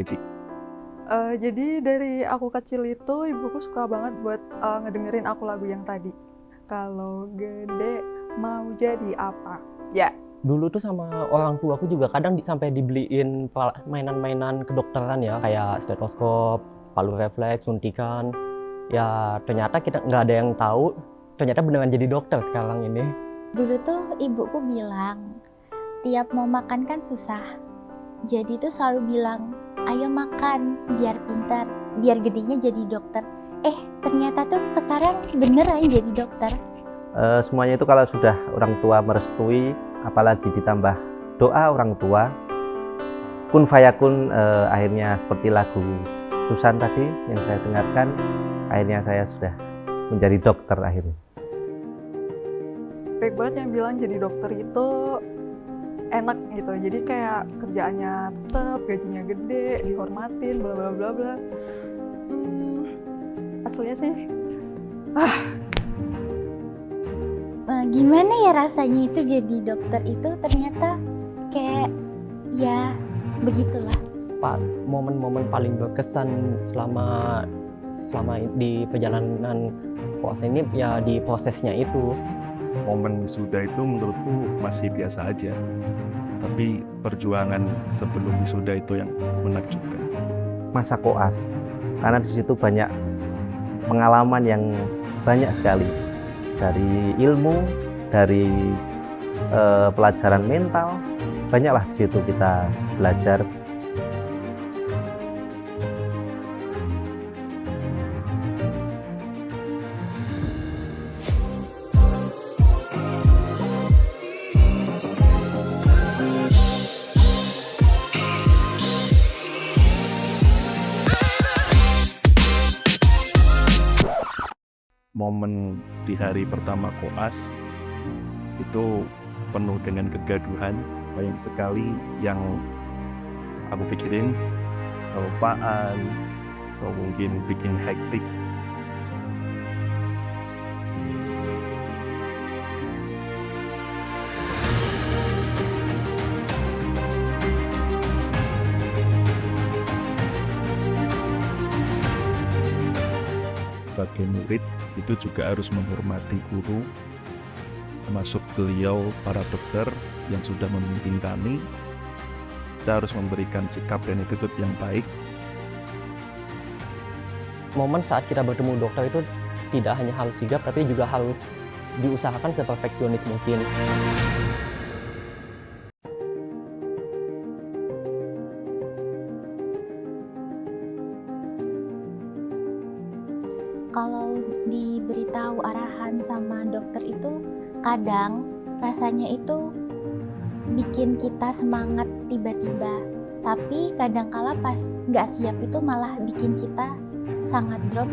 Ci? Jadi dari aku kecil itu ibuku suka banget buat ngedengerin aku lagu yang tadi. Kalau gede mau jadi apa? Ya. Dulu tuh sama orang tuaku juga kadang sampai dibeliin mainan-mainan kedokteran ya, kayak stetoskop, palu refleks, suntikan. Ya ternyata kita nggak ada yang tahu, ternyata beneran jadi dokter sekarang ini. Dulu tuh ibuku bilang, tiap mau makan kan susah. Jadi tuh selalu bilang, ayo makan biar pintar, biar gedenya jadi dokter. Ternyata tuh sekarang beneran jadi dokter. Semuanya itu kalau sudah orang tua merestui, apalagi ditambah doa orang tua, kun fayakun, akhirnya seperti lagu Susan tadi yang saya dengarkan, akhirnya saya sudah menjadi dokter akhirnya. Baik banget yang bilang jadi dokter itu enak gitu. Jadi kayak kerjaannya tetap, gajinya gede, dihormatin, bla bla bla bla. Aslinya sih Gimana ya rasanya itu jadi dokter itu ternyata kayak ya begitulah. Momen-momen paling berkesan selama di perjalanan puasa ini ya di prosesnya itu. Momen wisuda itu menurutku masih biasa aja, tapi perjuangan sebelum wisuda itu yang menakjubkan. Masa koas, karena di situ banyak pengalaman yang banyak sekali, dari ilmu, dari pelajaran mental, banyaklah di situ kita belajar. Momen di hari pertama koas itu penuh dengan kegaduhan, banyak sekali yang aku pikirin, kelupaan, atau mungkin bikin hektik. Sebagai murid itu juga harus menghormati guru, termasuk beliau para dokter yang sudah memimpin kami. Kita harus memberikan sikap dan attitude yang baik. Momen saat kita bertemu dokter itu tidak hanya harus sigap, tapi juga harus diusahakan seperfeksionis mungkin. Kalau diberitahu arahan sama dokter itu kadang rasanya itu bikin kita semangat tiba-tiba, tapi kadangkala pas nggak siap itu malah bikin kita sangat drop.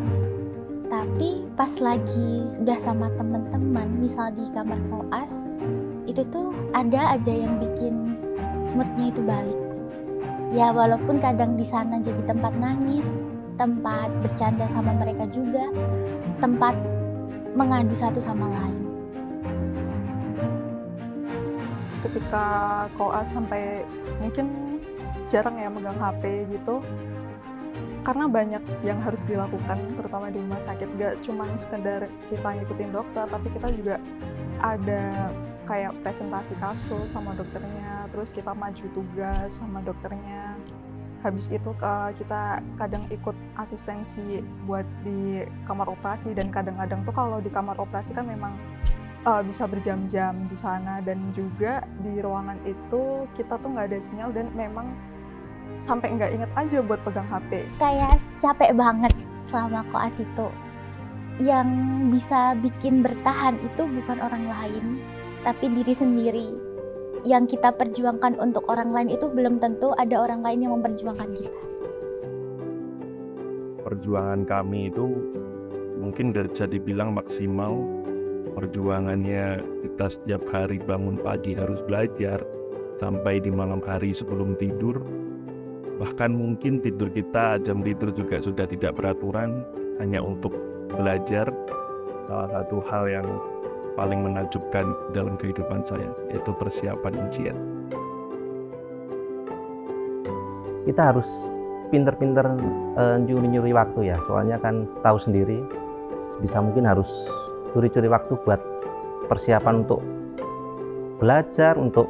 Tapi pas lagi sudah sama teman-teman, misal di kamar koas, itu tuh ada aja yang bikin moodnya itu balik. Ya walaupun kadang di sana jadi tempat nangis, tempat bercanda sama mereka juga, tempat mengadu satu sama lain. ketika koas sampai mungkin jarang ya megang HP gitu, karena banyak yang harus dilakukan terutama di rumah sakit. Gak cuma sekedar kita ngikutin dokter, tapi kita juga ada kayak presentasi kasus sama dokternya, terus kita maju tugas sama dokternya. Habis itu kita kadang ikut asistensi buat di kamar operasi, dan kadang-kadang tuh kalau di kamar operasi kan memang bisa berjam-jam di sana, dan juga di ruangan itu kita tuh nggak ada sinyal dan memang sampai nggak inget aja buat pegang HP. Kayak capek banget selama koas itu. Yang bisa bikin bertahan itu bukan orang lain, tapi diri sendiri. Yang kita perjuangkan untuk orang lain itu belum tentu ada orang lain yang memperjuangkan kita. Perjuangan kami itu mungkin bisa dibilang maksimal. Perjuangannya kita setiap hari bangun pagi harus belajar sampai di malam hari sebelum tidur. Bahkan mungkin tidur kita, jam tidur juga sudah tidak beraturan, hanya untuk belajar. Salah satu hal yang paling menakjubkan dalam kehidupan saya yaitu persiapan ujian. Kita harus pinter-pinter nyuri-nyuri waktu ya, soalnya kan tahu sendiri bisa mungkin harus curi-curi waktu buat persiapan untuk belajar, untuk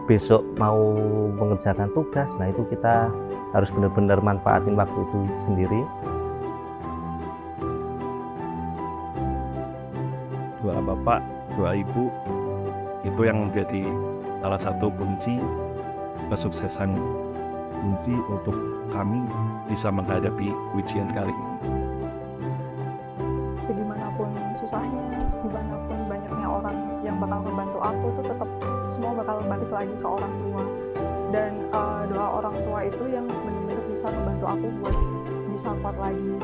besok mau mengerjakan tugas. Nah itu kita harus benar-benar manfaatin waktu itu sendiri. Doa bapak, doa ibu itu yang menjadi salah satu kunci kesuksesan, kunci untuk kami bisa menghadapi ujian kali ini. Segimanapun susahnya, segimanapun banyaknya orang yang bakal membantu aku tuh tetap semua bakal balik lagi ke orang tua. Dan doa orang tua itu yang benar-benar bisa membantu aku buat bisa kuat lagi.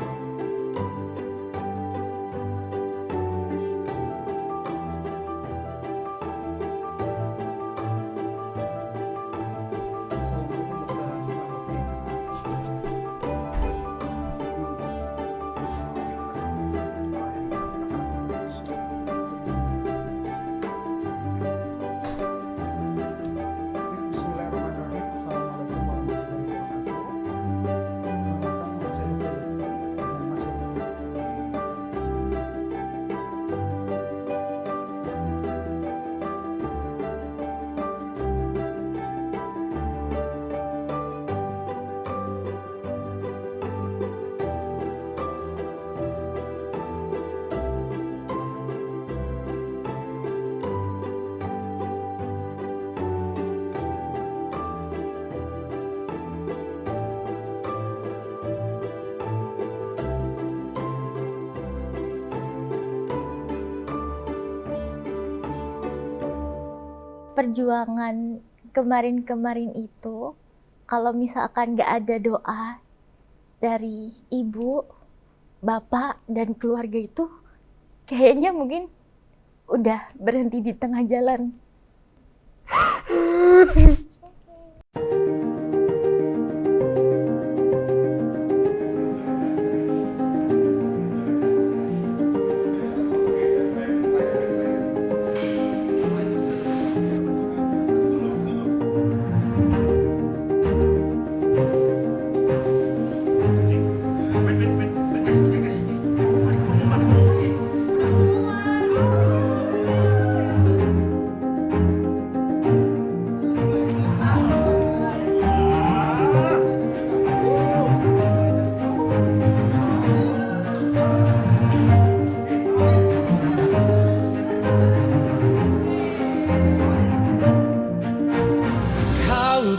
Perjuangan kemarin-kemarin itu, kalau misalkan nggak ada doa dari ibu, bapak, dan keluarga itu, kayaknya mungkin udah berhenti di tengah jalan.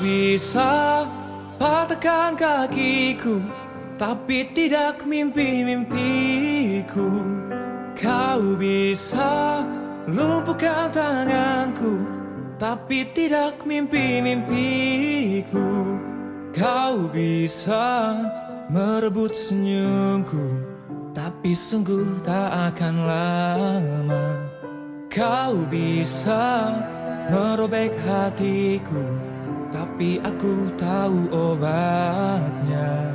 Bisa patahkan kakiku, tapi tidak mimpi-mimpiku. Kau bisa lumpuhkan tanganku, tapi tidak mimpi-mimpiku. Kau bisa merebut senyumku, tapi sungguh tak akan lama. Kau bisa merobek hatiku, tapi aku tahu obatnya.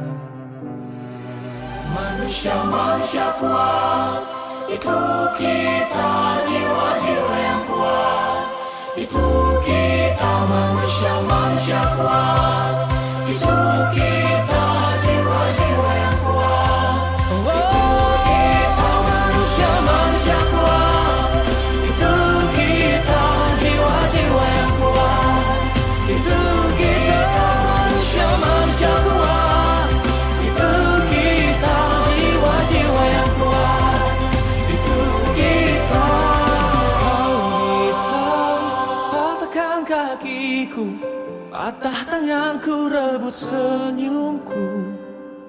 Manusia-manusia kuat, itu kita, jiwa-jiwa yang kuat. Itu kita, manusia-manusia kuat. Itu kita, jiwa-jiwa yang kuat. Itu kita, manusia-manusia kuat. Itu kita, jiwa-jiwa yang kuat. Itu kita, manusia-manusia kuat. Itu kita, jiwa-jiwa yang kuat. Itu kita. Kau bisa patahkan kakiku, patah tanganku, rebut senyumku,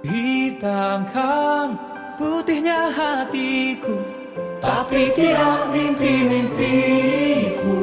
hitamkan putihnya hatiku, tapi tidak mimpi-mimpiku.